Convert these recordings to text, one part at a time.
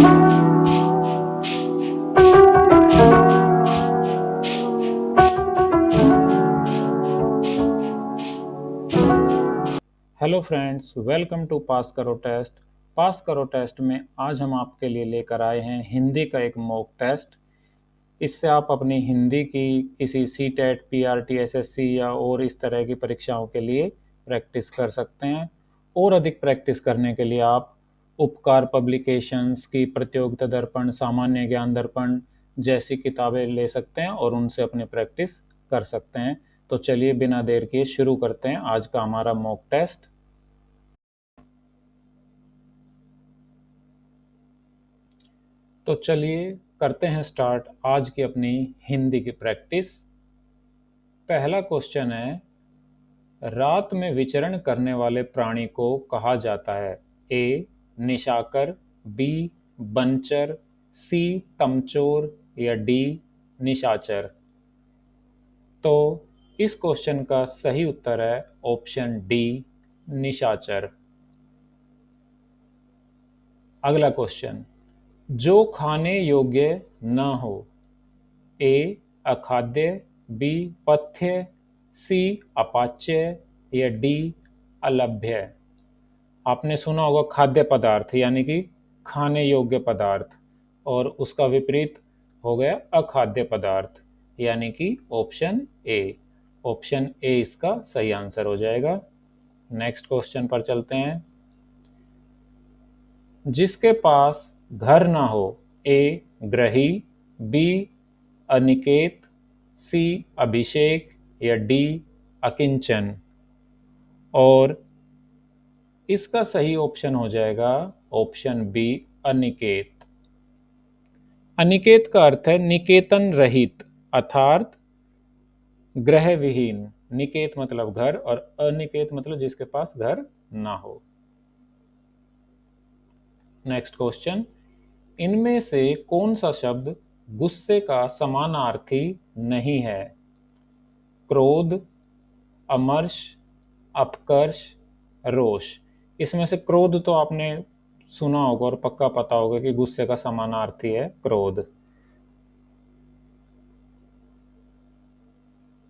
Hello friends, welcome to पास करो test. पास करो test में आज हम आपके लिए लेकर आए हैं हिंदी का एक मॉक टेस्ट। इससे आप अपनी हिंदी की किसी सीटेट, पीआरटी, एसएससी या और इस तरह की परीक्षाओं के लिए प्रैक्टिस कर सकते हैं। और अधिक प्रैक्टिस करने के लिए आप उपकार पब्लिकेशंस की प्रतियोगिता दर्पण, सामान्य ज्ञान दर्पण जैसी किताबें ले सकते हैं और उनसे अपनी प्रैक्टिस कर सकते हैं। तो चलिए बिना देर किए शुरू करते हैं आज का हमारा मॉक टेस्ट। तो चलिए करते हैं स्टार्ट आज की अपनी हिंदी की प्रैक्टिस। पहला क्वेश्चन है, रात में विचरण करने वाले प्राणी को कहा जाता है? ए निशाकर, बी बनचर, सी तमचोर या डी निशाचर। तो इस क्वेश्चन का सही उत्तर है ऑप्शन डी निशाचर। अगला क्वेश्चन, जो खाने योग्य न हो। ए अखाद्य, बी पथ्य, सी अपाच्य या डी अलभ्य। आपने सुना होगा खाद्य पदार्थ यानी कि खाने योग्य पदार्थ, और उसका विपरीत हो गया अखाद्य पदार्थ यानी कि ऑप्शन ए। ऑप्शन ए इसका सही आंसर हो जाएगा। नेक्स्ट क्वेश्चन पर चलते हैं। जिसके पास घर ना हो। ए ग्रही, बी अनिकेत, सी अभिषेक या डी अकिंचन। और इसका सही ऑप्शन हो जाएगा ऑप्शन बी अनिकेत। अनिकेत का अर्थ है निकेतन रहित, अर्थात ग्रह विहीन। निकेत मतलब घर और अनिकेत मतलब जिसके पास घर ना हो। नेक्स्ट क्वेश्चन, इनमें से कौन सा शब्द गुस्से का समानार्थी नहीं है? क्रोध, अमर्ष, अपकर्ष, रोष। इसमें से क्रोध तो आपने सुना होगा और पक्का पता होगा कि गुस्से का समानार्थी है क्रोध।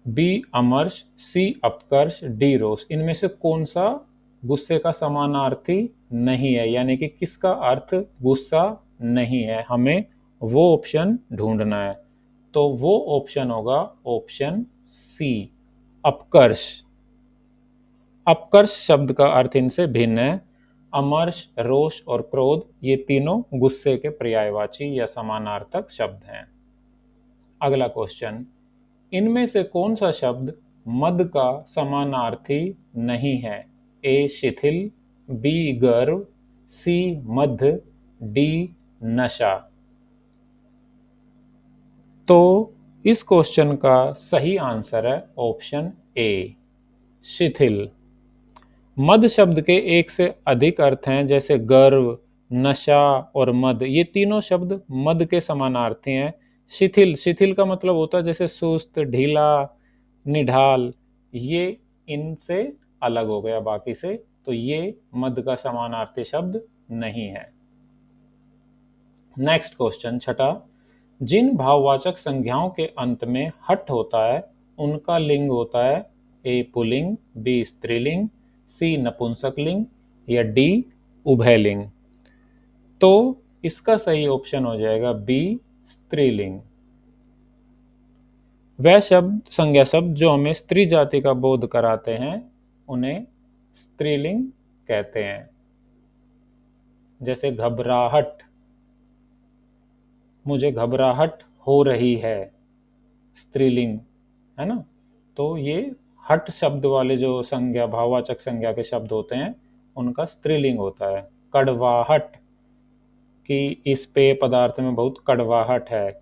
बी अमर्ष, सी अपकर्ष, डी रोष। इनमें से कौन सा गुस्से का समानार्थी नहीं है, यानी कि किसका अर्थ गुस्सा नहीं है, हमें वो ऑप्शन ढूंढना है। तो वो ऑप्शन होगा ऑप्शन सी अपकर्ष। अपकर्ष शब्द का अर्थ इनसे भिन्न है। अमर्ष, रोष और क्रोध ये तीनों गुस्से के पर्यायवाची या समानार्थक शब्द हैं। अगला क्वेश्चन, इनमें से कौन सा शब्द मद का समानार्थी नहीं है? ए शिथिल, बी गर्व, सी मध्य, डी नशा। तो इस क्वेश्चन का सही आंसर है ऑप्शन ए शिथिल। मद शब्द के एक से अधिक अर्थ हैं, जैसे गर्व, नशा और मद, ये तीनों शब्द मद के समानार्थी हैं। शिथिल, शिथिल का मतलब होता है जैसे सुस्त, ढीला, निढाल, ये इनसे अलग हो गया बाकी से, तो ये मद का समानार्थी शब्द नहीं है। नेक्स्ट क्वेश्चन छठा, जिन भाववाचक संज्ञाओं के अंत में हट होता है उनका लिंग होता है? ए पुल्लिंग, बी स्त्रीलिंग, सी नपुंसकलिंग या डी उभयलिंग। तो इसका सही ऑप्शन हो जाएगा बी स्त्रीलिंग। वह शब्द, संज्ञा शब्द जो हमें स्त्री जाति का बोध कराते हैं उन्हें स्त्रीलिंग कहते हैं। जैसे घबराहट, मुझे घबराहट हो रही है, स्त्रीलिंग है ना। तो ये हट शब्द वाले जो संज्ञा, भाववाचक संज्ञा के शब्द होते हैं उनका स्त्रीलिंग होता है। कड़वाहट, कि इस पेय पदार्थ में बहुत कड़वाहट है।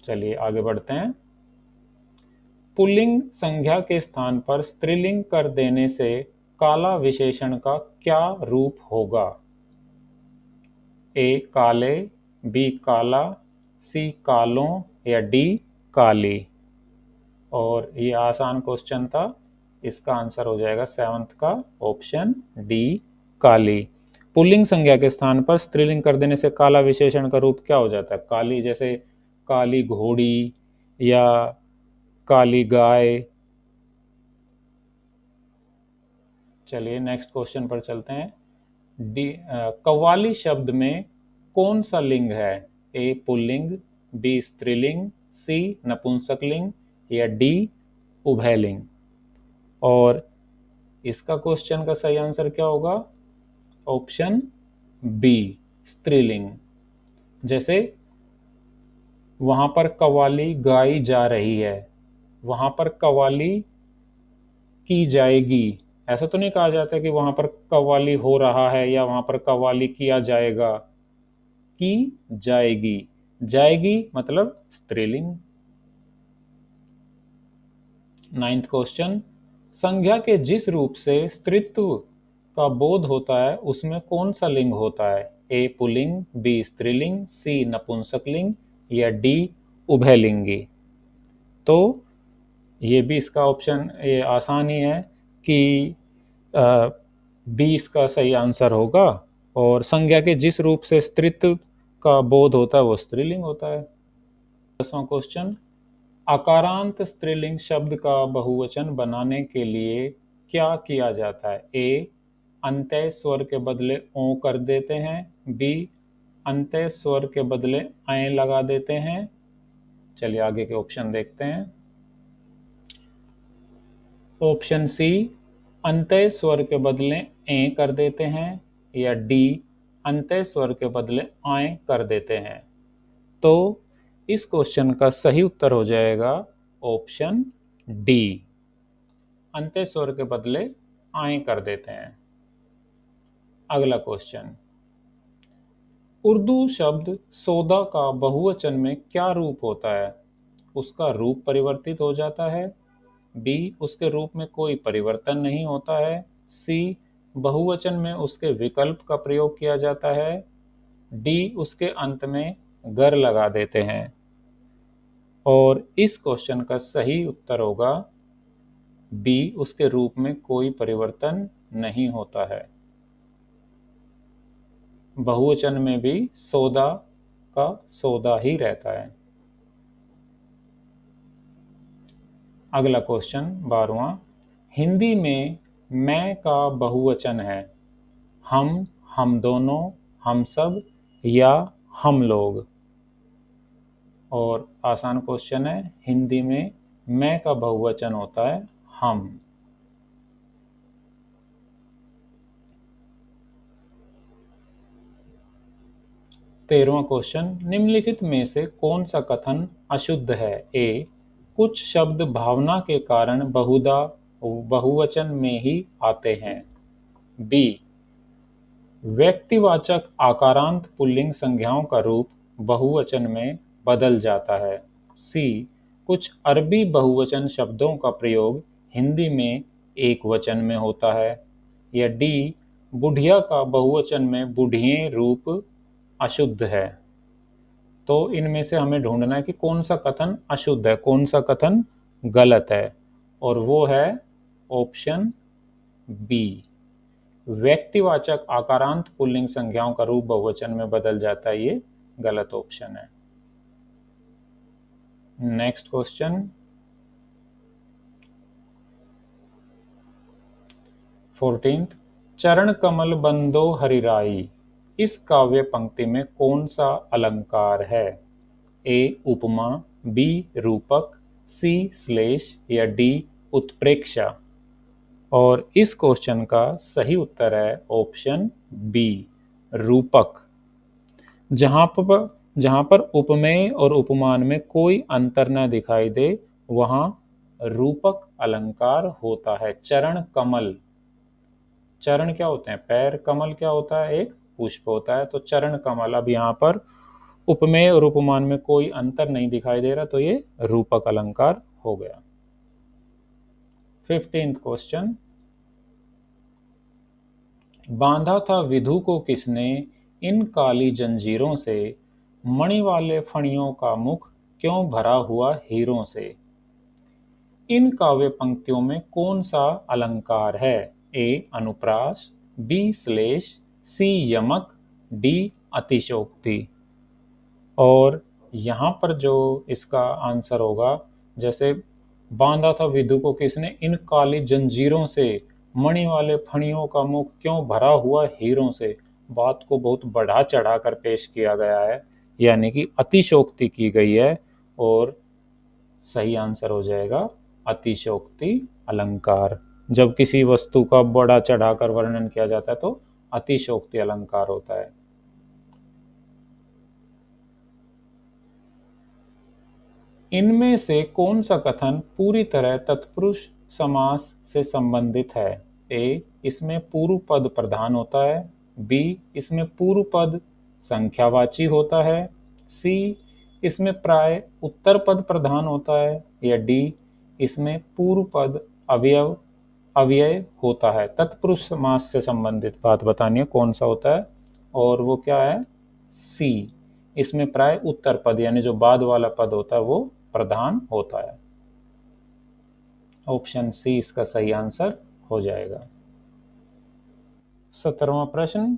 चलिए आगे बढ़ते हैं। पुल्लिंग संज्ञा के स्थान पर स्त्रीलिंग कर देने से काला विशेषण का क्या रूप होगा? ए काले, बी काला, सी कालों या डी काली। और ये आसान क्वेश्चन था, इसका आंसर हो जाएगा सेवंथ का ऑप्शन डी काली। पुल्लिंग संज्ञा के स्थान पर स्त्रीलिंग कर देने से काला विशेषण का रूप क्या हो जाता है? काली, जैसे काली घोड़ी या काली गाय। चलिए नेक्स्ट क्वेश्चन पर चलते हैं। कव्वाली शब्द में कौन सा लिंग है? ए पुल्लिंग, बी स्त्रीलिंग, सी नपुंसकलिंग या डी उभयलिंग। और इसका क्वेश्चन का सही आंसर क्या होगा? ऑप्शन बी स्त्रीलिंग। जैसे वहां पर कव्वाली गाई जा रही है, वहां पर कव्वाली की जाएगी, ऐसा तो नहीं कहा जाता कि वहां पर कव्वाली हो रहा है या वहां पर कव्वाली किया जाएगा। की जाएगी, जाएगी मतलब स्त्रीलिंग। नाइन्थ क्वेश्चन, संज्ञा के जिस रूप से स्त्रीत्व का बोध होता है उसमें कौन सा लिंग होता है? ए पुल्लिंग, बी स्त्रीलिंग, सी नपुंसकलिंग या डी उभयलिंगी। तो ये भी इसका ऑप्शन ये आसान ही है कि बी इसका सही आंसर होगा। और संज्ञा के जिस रूप से स्त्रीत्व का बोध होता है वो स्त्रीलिंग होता है। 10वां क्वेश्चन, आकारांत स्त्रीलिंग शब्द का बहुवचन बनाने के लिए क्या किया जाता है? ए अंत्य स्वर के बदले ओ कर देते हैं, बी अंत्य स्वर के बदले ऐ लगा देते हैं। चलिए आगे के ऑप्शन देखते हैं। ऑप्शन सी अंत्य स्वर के बदले ए कर देते हैं या डी अंत्य स्वर के बदले आए कर देते हैं। तो इस क्वेश्चन का सही उत्तर हो जाएगा ऑप्शन डी, अंत्य स्वर के बदले आए कर देते हैं। अगला क्वेश्चन, उर्दू शब्द सौदा का बहुवचन में क्या रूप होता है? उसका रूप परिवर्तित हो जाता है, बी उसके रूप में कोई परिवर्तन नहीं होता है, सी बहुवचन में उसके विकल्प का प्रयोग किया जाता है, डी उसके अंत में गर लगा देते हैं। और इस क्वेश्चन का सही उत्तर होगा बी उसके रूप में कोई परिवर्तन नहीं होता है। बहुवचन में भी सौदा का सौदा ही रहता है। अगला क्वेश्चन 12वां, हिंदी में मैं का बहुवचन है हम दोनों, हम सब या हम लोग। और आसान क्वेश्चन है, हिंदी में मैं का बहुवचन होता है हम। 13वां क्वेश्चन, निम्नलिखित में से कौन सा कथन अशुद्ध है? ए कुछ शब्द भावना के कारण बहुधा बहुवचन में ही आते हैं, बी व्यक्तिवाचक आकारांत पुल्लिंग संज्ञाओं का रूप बहुवचन में बदल जाता है, सी कुछ अरबी बहुवचन शब्दों का प्रयोग हिंदी में एक वचन में होता है, या डी बुढ़िया का बहुवचन में बुढ़िए रूप अशुद्ध है। तो इनमें से हमें ढूंढना है कि कौन सा कथन अशुद्ध है, कौन सा कथन गलत है। और वो है ऑप्शन बी, व्यक्तिवाचक आकारांत पुल्लिंग संज्ञाओं का रूप बहुवचन में बदल जाता है, ये गलत ऑप्शन है। नेक्स्ट क्वेश्चन 14th, चरण कमल बंदो हरिराई, इस काव्य पंक्ति में कौन सा अलंकार है? ए उपमा, बी रूपक, सी श्लेष या डी उत्प्रेक्षा। और इस क्वेश्चन का सही उत्तर है ऑप्शन बी रूपक। जहां पर उपमेय और उपमान में कोई अंतर न दिखाई दे वहां रूपक अलंकार होता है। चरण कमल, चरण क्या होते हैं? पैर, कमल क्या होता है? एक पुष्प होता है। तो चरण कमल, अब यहाँ पर उपमेय और उपमान में कोई अंतर नहीं दिखाई दे रहा, तो ये रूपक अलंकार हो गया। 15th क्वेश्चन, बांधा था विधु को किसने इन काली जंजीरों से, मणि वाले फणियों का मुख क्यों भरा हुआ हीरों से। इन काव्य पंक्तियों में कौन सा अलंकार है? ए अनुप्रास, बी श्लेष सी यमक, डी अतिशयोक्ति। और यहाँ पर जो इसका आंसर होगा, जैसे बांधा था विदु को किसने, इन काली जंजीरों से, मणि वाले फणियों का मुख क्यों भरा हुआ हीरों से। बात को बहुत बढ़ा चढ़ा कर पेश किया गया है, यानी कि अतिशयोक्ति की गई है। और सही आंसर हो जाएगा अतिशयोक्ति अलंकार। जब किसी वस्तु का बड़ा चढ़ाकर वर्णन किया जाता है तो अतिशयोक्ति अलंकार होता है। इनमें से कौन सा कथन पूरी तरह तत्पुरुष समास से संबंधित है। ए, इसमें पूर्व पद प्रधान होता है। बी, इसमें पूर्व पद संख्यावाची होता है। सी, इसमें प्राय उत्तर पद प्रधान होता है। या डी, इसमें पूर्व पद अव्यय होता है। तत्पुरुष समास से संबंधित बात बतानी है कौन सा होता है, और वो क्या है, सी, इसमें प्राय उत्तर पद यानी जो बाद वाला पद होता है वो प्रधान होता है। ऑप्शन सी इसका सही आंसर हो जाएगा। 17वां प्रश्न,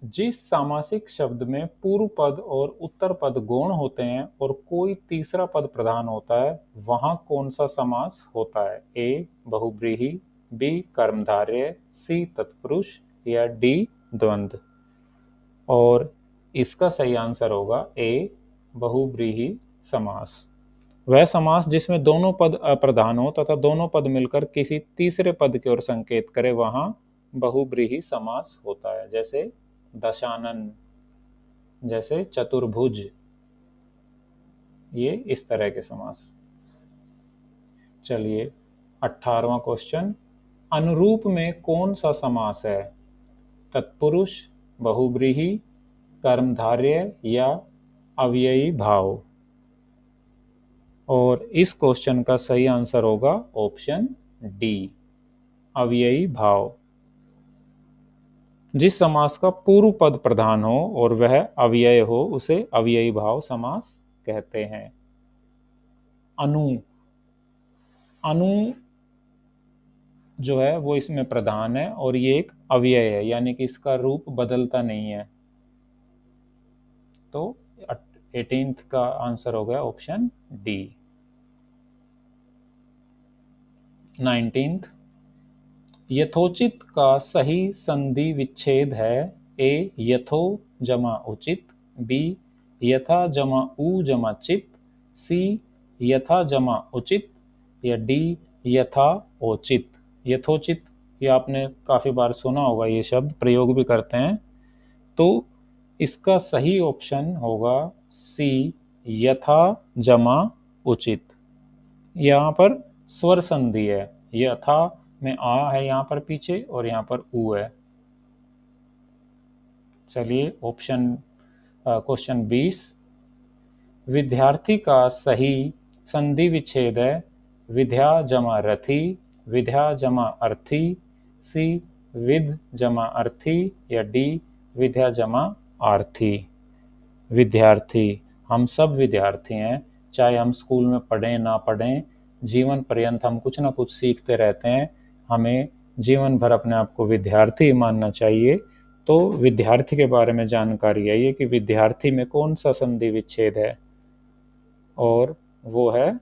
जिस सामासिक शब्द में पूर्व पद और उत्तर पद गौण होते हैं और कोई तीसरा पद प्रधान होता है, वहां कौन सा समास होता है। ए, बहुव्रीहि, बी, कर्मधारय, सी, तत्पुरुष, या डी, द्वंद्व। और इसका सही आंसर होगा ए, बहुव्रीहि समास। वह समास जिसमें दोनों पद अप्रधान हो तथा दोनों पद मिलकर किसी तीसरे पद की ओर संकेत करे, वहां बहुव्रीहि समास होता है। जैसे दशानन, जैसे चतुर्भुज, ये इस तरह के समास। चलिए 18वां क्वेश्चन, अनुरूप में कौन सा समास है। तत्पुरुष, बहुव्रीहि, कर्मधारय या अव्ययी भाव। और इस क्वेश्चन का सही आंसर होगा ऑप्शन डी, अव्ययी भाव। जिस समास का पूर्व पद प्रधान हो और वह अव्यय हो उसे अव्ययी भाव समास कहते हैं। अनु, अनु जो है वो इसमें प्रधान है और ये एक अव्यय है, यानी कि इसका रूप बदलता नहीं है। तो 18th का आंसर हो गया ऑप्शन डी। 19th, यथोचित का सही संधि विच्छेद है। ए, यथो जमा उचित, बी, यथा जमा उ जमा चित, सी, यथा जमा उचित, या डी, यथा ओचित। यथोचित ये आपने काफी बार सुना होगा, ये शब्द प्रयोग भी करते हैं। तो इसका सही ऑप्शन होगा सी, यथा जमा उचित। यहाँ पर स्वर संधि है, यथा में आ है यहाँ पर पीछे और यहाँ पर उ है। चलिए क्वेश्चन 20, विद्यार्थी का सही संधि विच्छेद है विद्या जमा रथी, विद्या जमा अर्थी, सी, विद जमा अर्थी, या डी, विद्या जमा आर्थी। विद्यार्थी, हम सब विद्यार्थी हैं, चाहे हम स्कूल में पढ़ें ना पढ़ें, जीवन पर्यंत हम कुछ ना कुछ सीखते रहते हैं। हमें जीवन भर अपने आप को विद्यार्थी मानना चाहिए। तो विद्यार्थी के बारे में जानकारी आई है कि विद्यार्थी में कौन सा संधि विच्छेद है, और वो है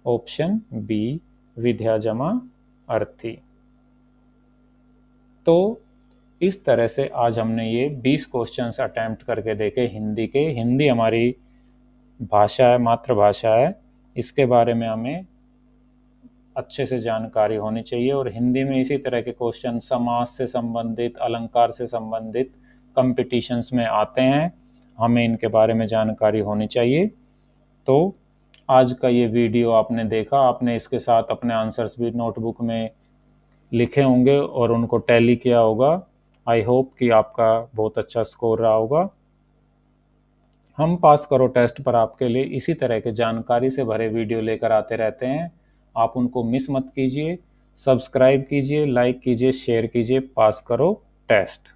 ऑप्शन बी, विद्या जमा अर्थी। तो इस तरह से आज हमने ये 20 क्वेश्चंस अटेम्प्ट करके देखे हिंदी के। हिंदी हमारी भाषा है, मातृभाषा है, इसके बारे में हमें अच्छे से जानकारी होनी चाहिए। और हिंदी में इसी तरह के क्वेश्चन समास से संबंधित, अलंकार से संबंधित कॉम्पिटिशन्स में आते हैं, हमें इनके बारे में जानकारी होनी चाहिए। तो आज का ये वीडियो आपने देखा, आपने इसके साथ अपने आंसर्स भी नोटबुक में लिखे होंगे और उनको टैली किया होगा। आई होप कि आपका बहुत अच्छा स्कोर रहा होगा। हम पास करो टेस्ट पर आपके लिए इसी तरह के जानकारी से भरे वीडियो लेकर आते रहते हैं। आप उनको मिस मत कीजिए, सब्सक्राइब कीजिए, लाइक कीजिए, शेयर कीजिए। पास करो टेस्ट।